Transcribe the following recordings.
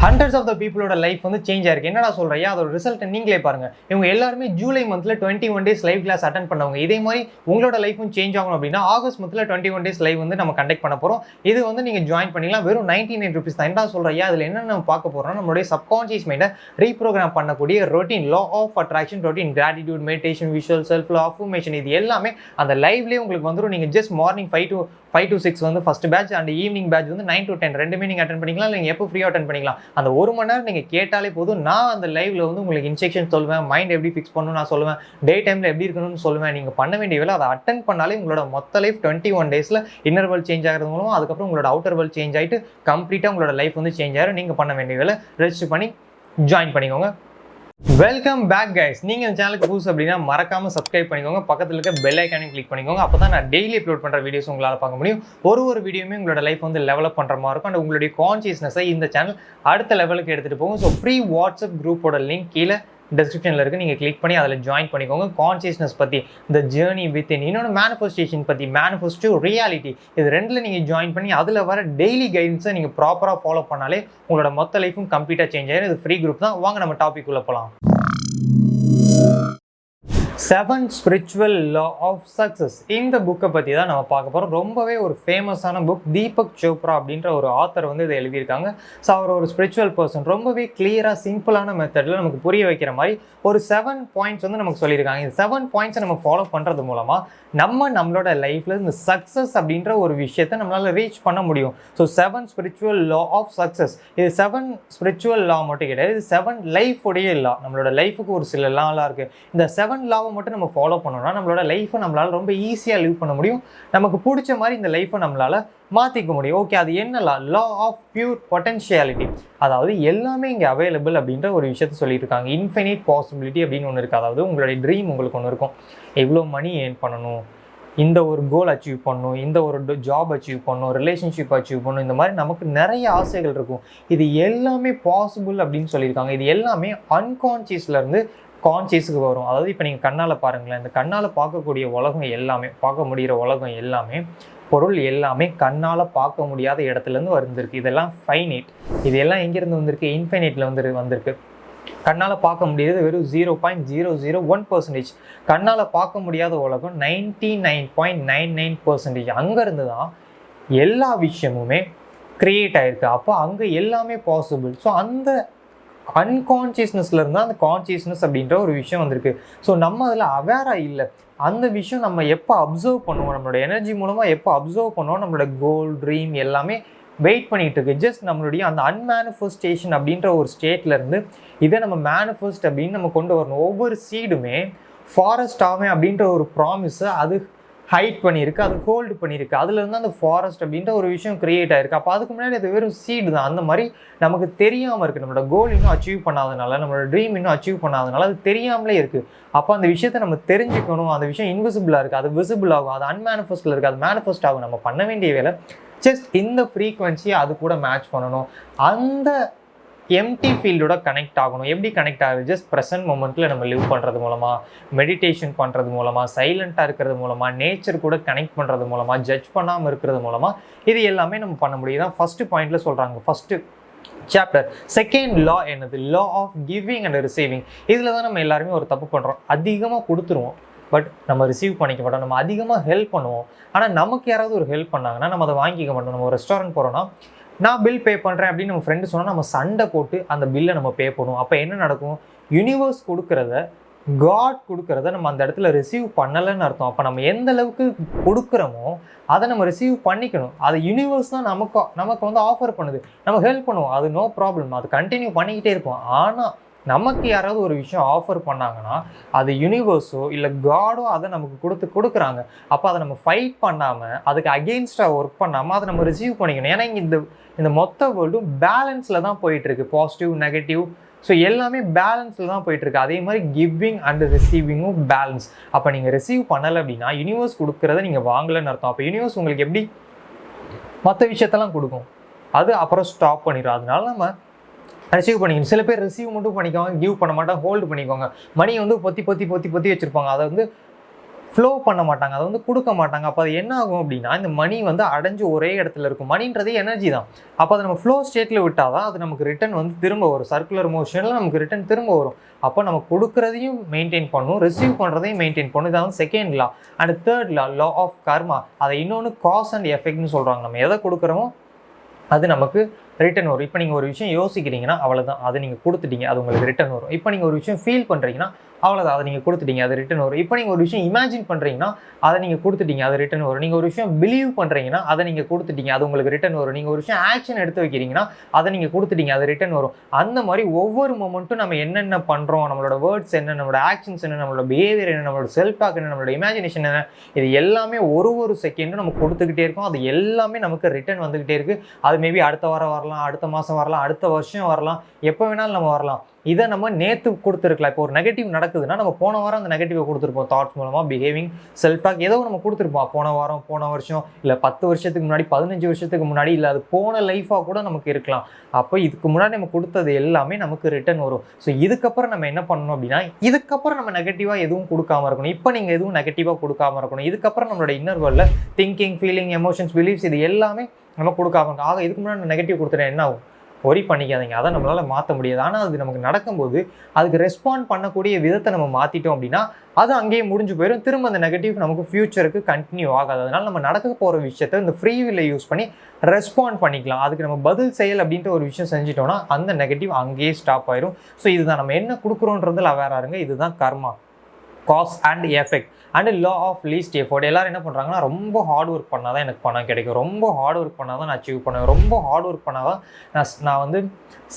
Hundreds of the பீப்புளோட life வந்து change ஆயிருக்கு. என்னடா சொல்றியா, அதோட ரிசல்ட் நீங்களே பாருங்க. இவங்க எல்லாருமே ஜூலை மந்த்ல 21 டேஸ் லைவ் கிளாஸ் அட்டன் பண்ணவங்க. இதே மாதிரி உங்களோட லைஃபும் சேஞ்ச் ஆகணும் அப்படின்னா ஆகஸ்ட் மந்த்ல 21 டேஸ் லைவ் வந்து நம்ம கண்டக்ட் பண்ண போறோம். இது வந்து நீங்க ஜாயின் பண்ணிக்கலாம். வெறும் 99 rupees தான். என்னடா சொல்றியா, அதுல என்ன நம்ம பார்க்க போறோம்னா நம்மளுடைய சப்கான்ஷியஸ் மைண்டை ரீப்ரோகிராம் பண்ணக்கூடிய routine, law of attraction routine, gratitude, meditation, visual, self love, affirmation, இது எல்லாமே அந்த லைவ்லேயே உங்களுக்கு வந்துடும். நீங்க ஜஸ்ட் மார்னிங் 5 to 6 வந்து first batch and evening batch வந்து 9 to 10 ரெண்டுமே நீங்க அட்டன் பண்ணிக்கலாம். நீங்க எப்போ ஃப்ரீயா அட்டன் பண்ணிக்கலாம். அந்த ஒரு மணி நேரம் நீங்க கேட்டாலே போதும். நான் அந்த லைவ்ல வந்து உங்களுக்கு இன்ஸ்ட்ரக்ஷன் சொல்லுவேன், மைண்ட் எப்படி ஃபிக்ஸ் பண்ணணும் நான் சொல்லுவேன், டே டைம்ல எப்படி இருக்கணும்னு சொல்லுவேன். நீங்க பண்ண வேண்டிய வேலை அதை அட்டன் பண்ணாலே உங்களோட மொத்த லைஃப் 21 டேஸ்ல இன்னர் வேர்ல்ட் சேஞ்ச் ஆகிறது மூலமா அதுக்கப்புறம் உங்களோட அவுட்டர் வேர்ல்ட் சேஞ்ச் ஆயிட்டு கம்ப்ளீட்டா உங்களோட லைஃப் வந்து சேஞ்ச் ஆயிரும். நீங்க பண்ண வேண்டிய வேலை ரெஜிஸ்டர் பண்ணி ஜாயின் பண்ணிக்கோங்க. Welcome back guys. நீங்கள் இந்த சேனலுக்கு புதுசு அப்படின்னா மறக்காம சப்ஸ்கிரைப் பண்ணிக்கோங்க. பக்கத்தில் இருக்க பெல் ஐக்கானையும் கிளிக் பண்ணிக்கோங்க. அப்போ தான் நான் டெய்லி அப்லோட் பண்ணுற வீடியோஸ் உங்களால் பார்க்க முடியும். ஒரு வீடியோமே உங்களோட லைஃப் வந்து லெவலப் பண்ணுற மாதிரி இருக்கும். அண்ட் உங்களுடைய கான்சியஸ்னஸை இந்த சேனல் அடுத்த லெவலுக்கு எடுத்துகிட்டு போகும். ஸோ ஃப்ரீ வாட்ஸ்அப் குரூப்போட லிங்க் கீழே டிஸ்கிரிப்ஷனில் இருக்குது. நீங்கள் கிளிக் பண்ணி அதில் ஜாயின் பண்ணிக்கோங்க. கான்சியஸ்னஸ் பற்றி, இந்த ஜேர்னி வித்தின், இன்னொன்று மேனிஃபெஸ்டேஷன் பற்றி, மேனிஃபெஸ்டோ ரியாலிட்டி, இது ரெண்டில் நீங்கள் ஜாயின் பண்ணி அதில் வர டெய்லி கைடன்ஸை நீங்கள் ப்ராப்பராக ஃபாலோ பண்ணாலே உங்களோட மொத்த லைஃபும் கம்ப்ளீட்டாக சேஞ்ச் ஆயிடும். இது ஃப்ரீ குரூப் தான். வாங்க நம்ம டாபிக் உள்ள போகலாம். 7 ஸ்பிரிச்சுவல் லா ஆஃப் சக்ஸஸ், இந்த புக்கை பற்றி தான் நம்ம பார்க்க போகிறோம். ரொம்பவே ஒரு ஃபேமஸான புக். தீபக் சோப்ரா அப்படின்ற ஒரு ஆத்தர் வந்து இதை எழுதியிருக்காங்க. ஸோ அவர் ஒரு ஸ்பிரிச்சுவல் பர்சன். ரொம்பவே கிளியராக சிம்பிளான மெத்தடில் நமக்கு புரிய வைக்கிற மாதிரி ஒரு 7 பாயிண்ட்ஸ் வந்து நமக்கு சொல்லியிருக்காங்க. இந்த 7 பாயிண்ட்ஸை நம்ம ஃபாலோ பண்ணுறது மூலமாக நம்மளோட லைஃப்பில் இந்த சக்ஸஸ் அப்படின்ற ஒரு விஷயத்தை நம்மளால் ரீச் பண்ண முடியும். So 7 spiritual law of success, இது 7 ஸ்பிரிச்சுவல் லா மட்டும் கிடையாது, இது 7 லைஃபுடைய லா. நம்மளோட லைஃபுக்கு ஒரு சில லாலாம் இருக்குது. இந்த 7 லாவை மட்டும் நம்ம ஃபாலோ பண்ணோம்னா நம்மளோட லைஃப்பை நம்மளால் ரொம்ப ஈஸியாக லிவ் பண்ண முடியும். நமக்கு பிடிச்ச மாதிரி இந்த லைஃப்பை நம்மளால் மாற்றிக்க முடியும். ஓகே, அது என்ன law? Law of pure potentiality. அதாவது எல்லாமே இங்கே அவைலபிள் அப்படின்ற ஒரு விஷயத்த சொல்லிட்டு இருக்காங்க. இன்ஃபினிட் பாசிபிலிட்டி அப்படின்னு ஒன்று இருக்குது. அதாவது உங்களுடைய ட்ரீம் உங்களுக்கு ஒன்று இருக்கும். எவ்வளோ மணி ஏர்ன் பண்ணணும், இந்த ஒரு கோல் அச்சீவ் பண்ணணும், இந்த ஒரு ஜாப் அச்சீவ் பண்ணணும், ரிலேஷன்ஷிப் அச்சீவ் பண்ணணும், இந்த மாதிரி நமக்கு நிறைய ஆசைகள் இருக்கும். இது எல்லாமே பாசிபிள் அப்படின்னு சொல்லியிருக்காங்க. இது எல்லாமே அன்கான்சியஸ்லேருந்து கான்சியஸுக்கு வரும். அதாவது இப்போ நீங்கள் கண்ணால் பாருங்களேன், இந்த கண்ணால் பார்க்கக்கூடிய உலகம் எல்லாமே, பார்க்க முடிகிற உலகம் எல்லாமே, பொருள் எல்லாமே கண்ணால் பார்க்க முடியாத இடத்துலேருந்து வந்திருக்கு. இதெல்லாம் ஃபைனைட். இது எல்லாம் எங்கேருந்து வந்திருக்கு? இன்ஃபைனைட்டில் வந்திருக்கு. கண்ணால் பார்க்க முடியாது வெறும் 0.001%. கண்ணால் பார்க்க முடியாத உலகம் 99.99%. அங்கேருந்து தான் எல்லா விஷயமுமே கிரியேட் ஆகிருக்கு. அப்போ அங்கே எல்லாமே பாசிபிள். ஸோ அந்த அன்கான்சியஸ்னஸ்ல இருந்தால் அந்த கான்சியஸ்னஸ் அப்படின்ற ஒரு விஷயம் வந்திருக்கு. ஸோ நம்ம அதில் அவேராக இல்லை. அந்த விஷயம் நம்ம எப்போ அப்சர்வ் பண்ணுவோம், நம்மளோட எனர்ஜி மூலமாக எப்போ அப்சர்வ் பண்ணுவோம், நம்மளோட கோல், ட்ரீம் எல்லாமே வெயிட் பண்ணிகிட்டு இருக்கு. ஜஸ்ட் நம்மளுடைய அந்த அன்மேனிஃபெஸ்டேஷன் அப்படின்ற ஒரு ஸ்டேட்லேருந்து இதை நம்ம மேனிஃபெஸ்ட் அப்படின்னு நம்ம கொண்டு வரணும். ஒவ்வொரு சீடுமே ஃபாரஸ்ட் ஆகும் அப்படின்ற ஒரு ப்ராமிஸை அது ஹைட் பண்ணியிருக்கு, அது ஹோல்டு பண்ணியிருக்கு. அதுலேருந்து அந்த ஃபாரஸ்ட் அப்படின்ற ஒரு விஷயம் கிரியேட் ஆகிருக்கு. அப்போ அதுக்கு முன்னாடி அது வெறும் சீடு தான். அந்த மாதிரி நமக்கு தெரியாமல் இருக்குது. நம்மளோட கோல் இன்னும் அச்சீவ் பண்ணாதனால, நம்மளோட ட்ரீம் இன்னும் அச்சீவ் பண்ணாதனால அது தெரியாமலே இருக்குது. அப்போ அந்த விஷயத்தை நம்ம தெரிஞ்சுக்கணும். அந்த விஷயம் இன்விசிபிளாக இருக்குது, அது விசிபிள் ஆகும். அது அன்மேனிஃபெஸ்டில் இருக்குது, அது மேனிஃபெஸ்ட் ஆகும். நம்ம பண்ண வேண்டிய வேலை ஜஸ்ட் இந்த ஃப்ரீக்வன்சியை அது கூட மேட்ச் பண்ணணும். அந்த எம்டி ஃபீல்டோட கனெக்ட் ஆகணும். எப்படி கனெக்ட் ஆகுது? ஜஸ்ட் ப்ரெசன்ட் மொமெண்ட்டில் நம்ம லிவ் பண்ணுறது மூலமாக, மெடிடேஷன் பண்ணுறது மூலமாக, சைலண்ட்டாக இருக்கிறது மூலமாக, நேச்சர் கூட கனெக்ட் பண்ணுறது மூலமாக, ஜட்ஜ் பண்ணாமல் இருக்கிறது மூலமாக, இது எல்லாமே நம்ம பண்ண முடியும். தான் ஃபஸ்ட்டு பாயிண்டில் சொல்கிறாங்க. First chapter. செகண்ட் லா என்னது? Law of giving and receiving. இதில் தான் நம்ம எல்லாருமே ஒரு தப்பு பண்ணுறோம். அதிகமாக கொடுத்துருவோம், பட் நம்ம ரிசீவ் பண்ணிக்க மாட்டோம். நம்ம அதிகமாக ஹெல்ப் பண்ணுவோம், ஆனால் நமக்கு யாராவது ஒரு ஹெல்ப் பண்ணாங்கன்னா நம்ம அதை வாங்கிக்க மாட்டோம். நம்ம ஒரு ரெஸ்டாரண்ட் போகிறோன்னா நான் பில் பே பண்ணுறேன் அப்படின்னு நம்ம ஃப்ரெண்டு சொன்னால் நம்ம சண்டை போட்டு அந்த பில்லை நம்ம பே பண்ணுவோம். அப்போ என்ன நடக்கும்? யூனிவர்ஸ் கொடுக்குறத, காட் கொடுக்குறத நம்ம அந்த இடத்துல ரிசீவ் பண்ணலைன்னு அர்த்தம். அப்போ நம்ம எந்த அளவுக்கு கொடுக்குறோமோ அதை நம்ம ரிசீவ் பண்ணிக்கணும். அது யூனிவர்ஸ் தான் நமக்கு வந்து ஆஃபர் பண்ணுது. நம்ம ஹெல்ப் பண்ணுவோம், அது நோ ப்ராப்ளம், அது கண்டினியூ பண்ணிக்கிட்டே இருப்போம். ஆனால் நமக்கு யாராவது ஒரு விஷயம் ஆஃபர் பண்ணாங்கன்னா அது யூனிவர்ஸோ இல்லை காடோ அதை நமக்கு கொடுக்குறாங்க. அப்போ அதை நம்ம ஃபைட் பண்ணாமல், அதுக்கு அகெயின்ஸ்டாக ஒர்க் பண்ணாமல் அதை நம்ம ரிசீவ் பண்ணிக்கணும். ஏன்னா இங்கே இந்த மொத்த வேர்ல்டும் பேலன்ஸில் தான் போயிட்டுருக்கு. பாசிட்டிவ், நெகட்டிவ், ஸோ எல்லாமே பேலன்ஸில் தான் போயிட்டுருக்கு. அதே மாதிரி கிவிங் அண்ட் ரிசீவிங்கும் பேலன்ஸ். அப்போ நீங்கள் ரிசீவ் பண்ணலை அப்படின்னா யூனிவர்ஸ் கொடுக்குறத நீங்கள் வாங்கலைன்னு அர்த்தம். அப்போ யூனிவர்ஸ் உங்களுக்கு எப்படி மற்ற விஷயத்தெல்லாம் கொடுக்கும், அது அப்புறம் ஸ்டாப் பண்ணிடும். அதனால நம்ம ரிசீவ் பண்ணிக்கணும். சில பேர் ரிசீவ் மட்டும் பண்ணிக்கோங்க, கிவ் பண்ண மாட்டாங்க, ஹோல்டு பண்ணிக்கோங்க. மணியை வந்து பொத்தி வச்சுருப்பாங்க. அதை வந்து ஃப்ளோ பண்ண மாட்டாங்க, அதை வந்து கொடுக்க மாட்டாங்க. அப்போ அது என்ன ஆகும் அப்படின்னா, இந்த மணி வந்து அடைஞ்சு ஒரே இடத்துல இருக்கும். மணின்றதே எனர்ஜி தான். அப்போ அதை நம்ம ஃப்ளோ ஸ்டேட்டில் விட்டால் தான் அது நமக்கு ரிட்டர்ன் வந்து திரும்ப வரும். சர்க்குலர் மோஷனில் நமக்கு ரிட்டர்ன் திரும்ப வரும். அப்போ நம்ம கொடுக்குறதையும் மெயின்டைன் பண்ணணும், ரிசீவ் பண்ணுறதையும் மெயின்டைன் பண்ணணும். இதான் வந்து second law. And third law of karma. அதை இன்னொன்று காஸ் அண்ட் எஃபெக்ட்னு சொல்கிறாங்க. நம்ம எதை கொடுக்குறோமோ அது நமக்கு ரிட்டர்ன் வரும். இப்போ நீங்கள் ஒரு விஷயம் யோசிக்கிறீங்கன்னா அவ்வளோதான், அதை நீங்கள் கொடுத்துட்டீங்க, அது உங்களுக்கு ரிட்டர்ன் வரும். இப்போ நீங்கள் ஒரு விஷயம் ஃபீல் பண்ணுறீங்கன்னா அவ்வளோதான், அதை நீங்கள் கொடுத்துட்டீங்க, அது ரிட்டர்ன் வரும். இப்போ நீங்கள் ஒரு விஷயம் இமேஜின் பண்ணுறீங்கன்னா அதை நீங்கள் கொடுத்துட்டீங்க, அது ரிட்டர்ன் வரும். நீங்கள் ஒரு விஷயம் பிலீவ் பண்ணுறீங்கன்னா அதை நீங்கள் கொடுத்துட்டீங்க, அது உங்களுக்கு ரிட்டர்ன் வரும். நீங்கள் ஒரு விஷயம் ஆக்ஷன் எடுத்து வைக்கிறீங்கன்னா அதை நீங்கள் கொடுத்துட்டீங்க, அது ரிட்டர்ன் வரும். அந்த மாதிரி ஒவ்வொரு மொமெண்ட்டும் நம்ம என்னென்ன பண்ணுறோம், நம்மளோட வேர்ட்ஸ் என்ன, நம்மளோட ஆக்ஷன்ஸ் என்ன, நம்மளோட பிஹேவியர் என்ன, நம்மளோட செல்ஃப் டாக் என்ன, நம்மளோட இமேஜினேஷன் என்ன, இது எல்லாமே ஒரு செகண்டும் நம்ம கொடுத்துக்கிட்டே இருக்கோம். அது எல்லாமே நமக்கு ரிட்டர்ன் வந்துக்கிட்டே இருக்குது. அது மேபி அடுத்த வாரம் வரலாம், அடுத்த மாதம் வரலாம், அடுத்த வருஷம் வரலாம், எப்போ வேணாலும் நம்ம வரலாம். இதை நம்ம நேற்று கொடுத்துருக்கலாம். இப்போ ஒரு நெகட்டிவ் நடக்குதுன்னா நம்ம போன வாரம் அந்த நெகட்டிவை கொடுத்துருப்போம். தாட்ஸ் மூலமாக, பிஹேவிங், செல்ஃப் டாக் ஏதோ நம்ம கொடுத்துருப்போம். போன வாரம், போன வருஷம், இல்லை 10 வருஷத்துக்கு முன்னாடி, 15 வருஷத்துக்கு முன்னாடி, இல்லை அது போன லைஃபாக கூட நமக்கு இருக்கலாம். அப்போ இதுக்கு முன்னாடி நம்ம கொடுத்தது எல்லாமே நமக்கு ரிட்டர்ன் வரும். ஸோ இதுக்கப்புறம் நம்ம என்ன பண்ணணும் அப்படின்னா, இதுக்கப்புறம் நம்ம நெகட்டிவாக எதுவும் கொடுக்காம இருக்கணும். இப்போ நீங்கள் எதுவும் நெகட்டிவாக கொடுக்காம இருக்கணும். இதுக்கப்புறம் நம்மளோட இன்னர் வேர்ல்டில் திங்கிங், ஃபீலிங், எமோஷன்ஸ், பிலீஃப்ஸ் இது எல்லாமே நம்ம கொடுக்காம இருக்கணும். ஆக இதுக்கு முன்னாடி நெகட்டிவ் கொடுத்துட்டேன் என்ன ஆகும்? ஒரி பண்ணிக்காதீங்க, அதை நம்மளால் மாற்ற முடியாது. ஆனால் அது நமக்கு நடக்கும்போது அதுக்கு ரெஸ்பாண்ட் பண்ணக்கூடிய விதத்தை நம்ம மாற்றிட்டோம் அப்படின்னா அது அங்கேயே முடிஞ்சு போயிடும். திரும்ப அந்த நெகட்டிவ் நமக்கு ஃபியூச்சருக்கு கண்டினியூ ஆகாது. அதனால் நம்ம நடக்க போகிற விஷயத்தை இந்த ஃப்ரீ வில்லை யூஸ் பண்ணி ரெஸ்பாண்ட் பண்ணிக்கலாம். அதுக்கு நம்ம பதில் செயல் அப்படின்ற ஒரு விஷயம் செஞ்சிட்டோம்னா அந்த நெகட்டிவ் அங்கேயே ஸ்டாப் ஆயிரும். ஸோ இதுதான் நம்ம என்ன கொடுக்குறோன்றதுல வேற இருங்க. இதுதான் karma, cause and effect and law of least effort. எல்லாரும் என்ன பண்ணுறாங்கன்னா, ரொம்ப ஹார்ட் ஒர்க் பண்ணால் தான் எனக்கு பணம் கிடைக்கும், ரொம்ப ஹார்ட் ஒர்க் பண்ணால் தான் நான் அச்சீவ் பண்ணுவேன், ரொம்ப ஹார்ட் ஒர்க் பண்ணால் தான் நான் வந்து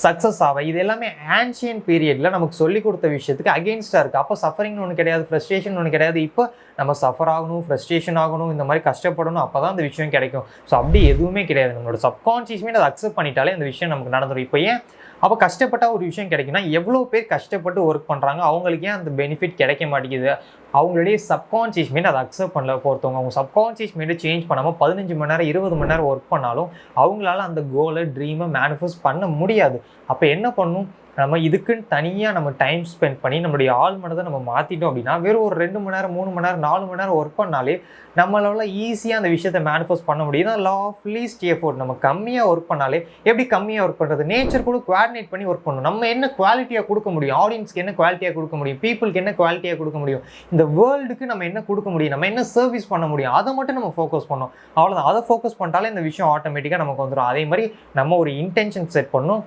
சக்ஸஸ் ஆவேன். இது எல்லாமே ஆன்ஷியன் பீரியடில் நமக்கு சொல்லிக் கொடுத்த விஷயத்துக்கு அகெயின்ஸ்டாக இருக்குது. அப்போ சஃபரிங்னு ஒன்று கிடையாது, ஃப்ரஸ்ட்ரேஷன் ஒன்று கிடையாது. இப்போ நம்ம சஃபர் ஆகணும், ஃப்ரஸ்ட்ரேஷன் ஆகணும், இந்த மாதிரி கஷ்டப்படணும், அப்போ தான் அந்த விஷயம் கிடைக்கும். ஸோ அப்படி எதுவுமே கிடையாது. நம்மளோட சப்கான்ஷியஸ் மைண்ட் அதை அக்செப்ட் பண்ணிட்டாலே அந்த விஷயம் நமக்கு நடந்துடும். இப்போ ஏன் அப்போ கஷ்டப்பட்டால் ஒரு விஷயம் கிடைக்குன்னா, எவ்வளோ பேர் கஷ்டப்பட்டு ஒர்க் பண்ணுறாங்க, அவங்களுக்கு ஏன் அந்த பெனிஃபிட் கிடைக்க மாட்டேங்குது? அவங்களுடைய சப்கான்ஷியஸ் மைண்ட் அதை அக்செப்ட் பண்ணல. பொறுத்தவங்க அவங்க சப்கான்ஷியஸ் மைண்டை சேஞ்ச் பண்ணாமல் 15 மணி நேரம் 20 மணி நேரம் ஒர்க் பண்ணாலும் அவங்களால அந்த கோலை, ட்ரீமை மேனிஃபெஸ்ட் பண்ண முடியாது. அப்போ என்ன பண்ணணும்? நம்ம இதுக்குன்னு தனியாக நம்ம டைம் ஸ்பெண்ட் பண்ணி நம்மளுடைய ஆள் மனதை நம்ம மாற்றிட்டோம் அப்படின்னா, வெறும் ஒரு 2 மணி நேரம் 3 மணி நேரம் 4 மணி நேரம் ஒர்க் பண்ணாலே நம்மளால ஈஸியாக அந்த விஷயத்தை மேனிஃபெஸ்ட் பண்ண முடியும். தான் லா ஆஃப் லீஸ்ட் எஃபோர்ட். நம்ம கம்மியாக ஒர்க் பண்ணாலே எப்படி கம்மியாக ஒர்க் பண்ணுறது? நேச்சர் கூட குவாடினேட் பண்ணி ஒர்க் பண்ணணும். நம்ம என்ன குவாலிட்டியாக கொடுக்க முடியும், ஆடியன்ஸ்க்கு என்ன குவாலிட்டியாக கொடுக்க முடியும், பீப்புளுக்கு என்ன குவாலிட்டியாக கொடுக்க முடியும், இந்த வேர்ல்டுக்கு நம்ம என்ன கொடுக்க முடியும், நம்ம என்ன சர்வீஸ் பண்ண முடியும், அதை மட்டும் நம்ம ஃபோக்கஸ் பண்ணணும். அவ்வளோதான். அதை ஃபோக்கஸ் பண்ணிட்டாலே இந்த விஷயம் ஆட்டோமேட்டிக்காக நமக்கு வந்துடும். அதே மாதிரி நம்ம ஒரு இன்டென்ஷன் செட் பண்ணணும்.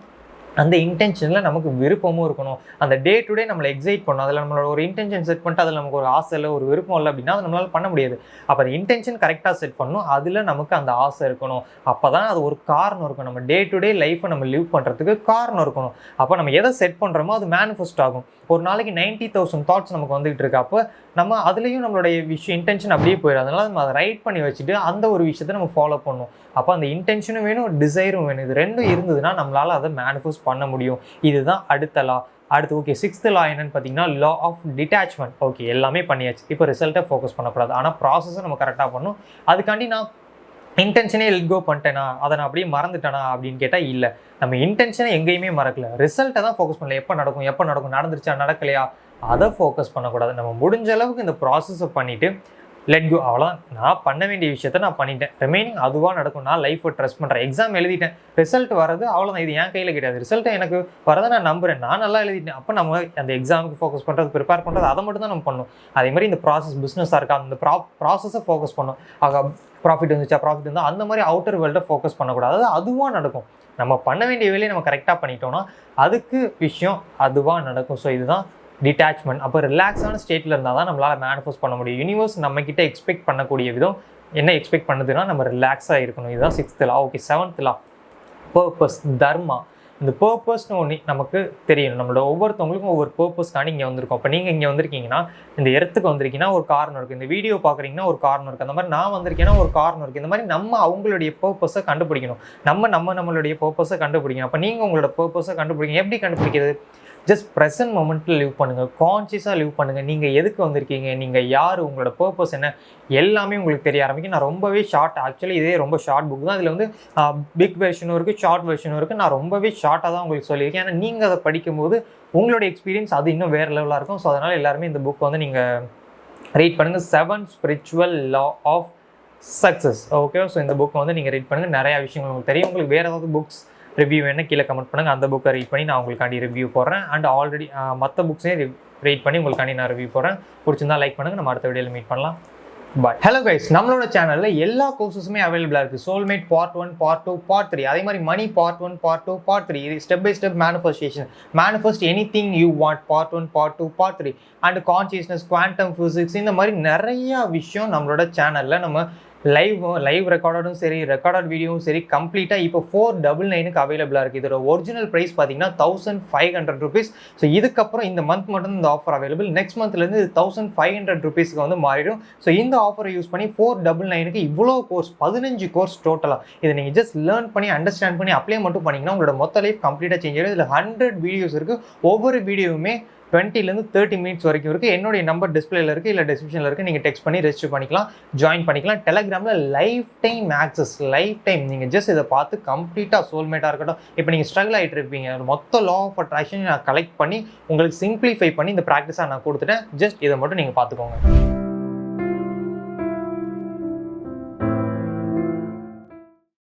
அந்த இன்டென்ஷனில் நமக்கு விருப்பமும் இருக்கணும். அந்த டே டு டே நம்மளை எக்ஸைட் பண்ணணும். அதில் நம்மளோட ஒரு இன்டென்ஷன் செட் பண்ணிட்டு அதில் நமக்கு ஒரு ஆசை இல்லை, ஒரு விருப்பம் இல்லை அப்படின்னா அது நம்மளால் பண்ண முடியாது. அப்போ அந்த இன்டென்ஷன் கரெக்டாக செட் பண்ணணும், அதில் நமக்கு அந்த ஆசை இருக்கணும். அப்போ தான் அது ஒரு காரணம் இருக்கும். நம்ம டே டு டே லைஃப்பை நம்ம லிவ் பண்ணுறதுக்கு காரணம் இருக்கணும். அப்போ நம்ம எதை செட் பண்ணுறோமோ அது மேனிஃபெஸ்ட் ஆகும். ஒரு நாளைக்கு 90,000 தாட்ஸ் நமக்கு வந்துகிட்டு இருக்கு. அப்போ நம்ம அதுலேயும் நம்மளுடைய விஷயம் இன்டென்ஷன் அப்படியே போயிடும். அதனால் நம்ம அதை ரைட் பண்ணி வச்சுட்டு அந்த ஒரு விஷயத்தை நம்ம ஃபாலோ பண்ணணும். அப்போ அந்த இன்டென்ஷனும் வேணும், டிசைரும் வேணும். இது ரெண்டும் இருந்ததுன்னா நம்மளால் அதை மேனிஃபெஸ்ட் பண்ண முடியும். இதுதான் அடுத்த லா. அடுத்து ஓகே, 6th லா என்னன்னு பார்த்தீங்கன்னா லா ஆஃப் டிட்டாச்மெண்ட். ஓகே, எல்லாமே பண்ணியாச்சு. இப்போ ரிசல்ட்டை ஃபோக்கஸ் பண்ணக்கூடாது, ஆனால் ப்ராசஸை நம்ம கரெக்டாக பண்ணணும். அதுக்காண்டி நான் இன்டென்ஷனே லெட் கோ பண்ணிட்டேனா, அதை நான் அப்படியே மறந்துட்டேனா அப்படின்னு கேட்டால் இல்லை. நம்ம இன்டென்ஷனை எங்கேயுமே மறக்கல, ரிசல்ட்டை தான் ஃபோக்கஸ் பண்ணல. எப்போ நடக்கும், நடந்துருச்சா, நடக்கலையா, அதை ஃபோக்கஸ் பண்ணக்கூடாது. நம்ம முடிஞ்ச அளவுக்கு இந்த ப்ராசஸை பண்ணிவிட்டு லெட் கோ, அவ்வளோதான். நான் பண்ண வேண்டிய விஷயத்த நான் பண்ணிட்டேன், ரிமைனிங் அதுவாக நடக்கும். நான் லைஃப்பை ட்ரஸ்ட் பண்ணுறேன். எக்ஸாம் எழுதிட்டேன், ரிசல்ட் வரது அவ்வளோதான். இது என் கையில் கிடையாது. ரிசல்ட்டை எனக்கு வரதை நான் நம்புகிறேன், நான் நல்லா எழுதிட்டேன். அப்போ நம்ம அந்த எக்ஸாமுக்கு ஃபோக்கஸ் பண்ணுறது, ப்ரிப்பேர் பண்ணுறது, அதை மட்டும் தான் நம்ம பண்ணணும். அதே மாதிரி இந்த ப்ராசஸ், பிஸ்னஸாக இருக்கா, அந்த ப்ராசஸை ஃபோக்கஸ் பண்ணணும். ஆக ப்ராஃபிட் இருந்தால் அந்த மாதிரி அவுட்டர் வேர்ல்டை ஃபோக்கஸ் பண்ணக்கூடாது. அது அதுவாக நடக்கும். நம்ம பண்ண வேண்டிய வேலையை நம்ம கரெக்டாக பண்ணிட்டோம்னா அதுக்கு விஷயம் அதுவாக நடக்கும். ஸோ இதுதான் டிட்டாச்மெண்ட். அப்போ ரிலாக்ஸான ஸ்டேட்டில் இருந்தால் தான் நம்மளால் மேனிஃபெஸ்ட் பண்ண முடியும். யூனிவர்ஸ் நம்மக்கிட்ட எக்ஸ்பெக்ட் பண்ணக்கூடிய விதம் என்ன எக்ஸ்பெக்ட் பண்ணுதுன்னா நம்ம ரிலாக்ஸாக இருக்கணும். இதுதான் 6th லா. ஓகே, 7th லா பர்பஸ், தர்மா. இந்த பர்பஸ்னு ஒன்று நமக்கு தெரியணும். நம்மளோட ஒவ்வொருத்தவங்களுக்கும் ஒவ்வொரு பர்பஸ்க்காண்டி இங்கே வந்திருக்கோம். இப்போ நீங்கள் இங்கே வந்திருக்கீங்கன்னா, இந்த இடத்துக்கு வந்திருக்கீங்கன்னா ஒரு காரணம் இருக்குது. இந்த வீடியோ பார்க்குறீங்கன்னா ஒரு காரணம் இருக்குது. அந்த மாதிரி நான் வந்திருக்கேன்னா ஒரு காரணம் இருக்குது. இந்த மாதிரி நம்ம அவங்களுடைய பர்பஸை கண்டுபிடிக்கணும். நம்மளுடைய பர்பஸை கண்டுபிடிக்கணும். அப்போ நீங்கள் உங்களோட பர்பஸை கண்டுபிடிக்கணும். எப்படி கண்டுபிடிக்கிறது? ஜஸ்ட் ப்ரெசன்ட் மொமெண்ட்டில் லிவ் பண்ணுங்கள், கான்ஷியஸாக லிவ் பண்ணுங்கள். நீங்கள் எதுக்கு வந்திருக்கீங்க, நீங்கள் யார், உங்களோட பர்பஸ் என்ன, எல்லாமே உங்களுக்கு தெரிய ஆரம்பிக்கும். நான் ரொம்பவே ஆக்சுவலி இதே ரொம்ப ஷார்ட் புக் தான். இதில் வந்து பிக் வெர்ஷனும் இருக்குது, ஷார்ட் வெர்ஷனும் இருக்குது. நான் ரொம்பவே ஷார்ட்டாக தான் உங்களுக்கு சொல்லியிருக்கேன். ஏன்னா நீங்கள் அதை படிக்கும்போது உங்களோட எக்ஸ்பீரியன்ஸ் அது இன்னும் வேறு லெவலாக இருக்கும். ஸோ அதனால் எல்லாருமே இந்த புக் வந்து நீங்கள் ரீட் பண்ணுங்கள் 7 spiritual law of success. Okay, so இந்த புக்கை வந்து நீங்கள் ரீட் பண்ணுங்கள். நிறையா விஷயங்கள் உங்களுக்கு தெரியும். உங்களுக்கு வேறு ஏதாவது புக்ஸ் ரிவ்யூ வேணும் கீழே கமெண்ட் பண்ணுங்கள். அந்த புக்கை ரீட் பண்ணி நான் உங்களுக்காண்டி ரிவ்யூ போடுறேன். அண்ட் ஆல்ரெடி மற்ற புக்ஸையும் ரீட் பண்ணி உங்களுக்காண்டி நான் ரிவ்யூ போடுறேன். பிடிச்சிருந்தா லைக் பண்ணுங்கள். நம்ம அடுத்த வீடியோவில் மீட் பண்ணலாம். பட் ஹலோ கைஸ், நம்மளோட சேனலில் எல்லா கோர்சஸுமே அவைலபிளாக இருக்குது. சோல்மேட் பார்ட் 1, பார்ட் 2, பார்ட் 3, அதே மாதிரி மணி பார்ட் 1, பார்ட் 2, பார்ட் 3, இது step by step manifestation, manifest anything you want part 1, part 2, part 3, and consciousness, quantum physics, இந்த மாதிரி நிறையா விஷயம் நம்மளோட சேனலில் நம்ம லைவ் ரெக்கார்டும் சரி, ரெக்கார்டட் வீடியோவும் சரி, கம்ப்ளீட்டாக இப்போ 499க்கு அவைலபிளாக இருக்குது. இதோட ஒரிஜினல் ப்ரைஸ் பார்த்தீங்கன்னா 1500 rupees. ஸோ இதுக்கப்புறம் இந்த மந்த் மட்டும் இந்த ஆஃபர் அவைலபிள். நெக்ஸ்ட் மந்த்லேருந்து 1500 rupeesக்கு வந்து மாறிடும். ஸோ இந்த ஆஃபரை யூஸ் பண்ணி 499க்கு இவ்வளோ கோர்ஸ், 15 கோர்ஸ் டோட்டலாக, இதை நீங்கள் ஜஸ்ட் லேர்ன் பண்ணி அண்டர்ஸ்டாண்ட் பண்ணி அப்ளை மட்டும் பண்ணிங்கன்னா உங்களோட மொத்த லைஃப் கம்ப்ளீட்டாக சேஞ்ச் ஆகிடும். இதில் 100 வீடியோஸ் இருக்குது. ஒவ்வொரு வீடியோவுமே 20 to 30 minutes வரைக்கும் இருக்குது. என்னுடைய நம்பர் டிஸ்பிளேல இருக்குது, இல்லை டிஸ்கிரிப்ஷனில் இருக்குது. நீங்கள் டெக்ஸ்ட் பண்ணி ரெஜிஸ்டர் பண்ணிக்கலாம், ஜாயின் பண்ணிக்கலாம். டெலகிராமில் life time access, life time நீங்கள் ஜஸ்ட் இதை பார்த்து கம்ப்ளீட்டாக சோல்மேட்டாக இருக்கட்டும், இப்போ நீங்கள் ஸ்ட்ரகிள் ஆகிட்டு இருப்பீங்க, மொத்த லா ஆஃப் அட்ராக்ஷன் நான் கலெக்ட் பண்ணி உங்களுக்கு சிம்பிளிஃபை பண்ணி இந்த ப்ராக்டிஸாக நான் கொடுத்துட்டேன். ஜஸ்ட் இதை மட்டும் நீங்கள் பார்த்துக்கோங்க.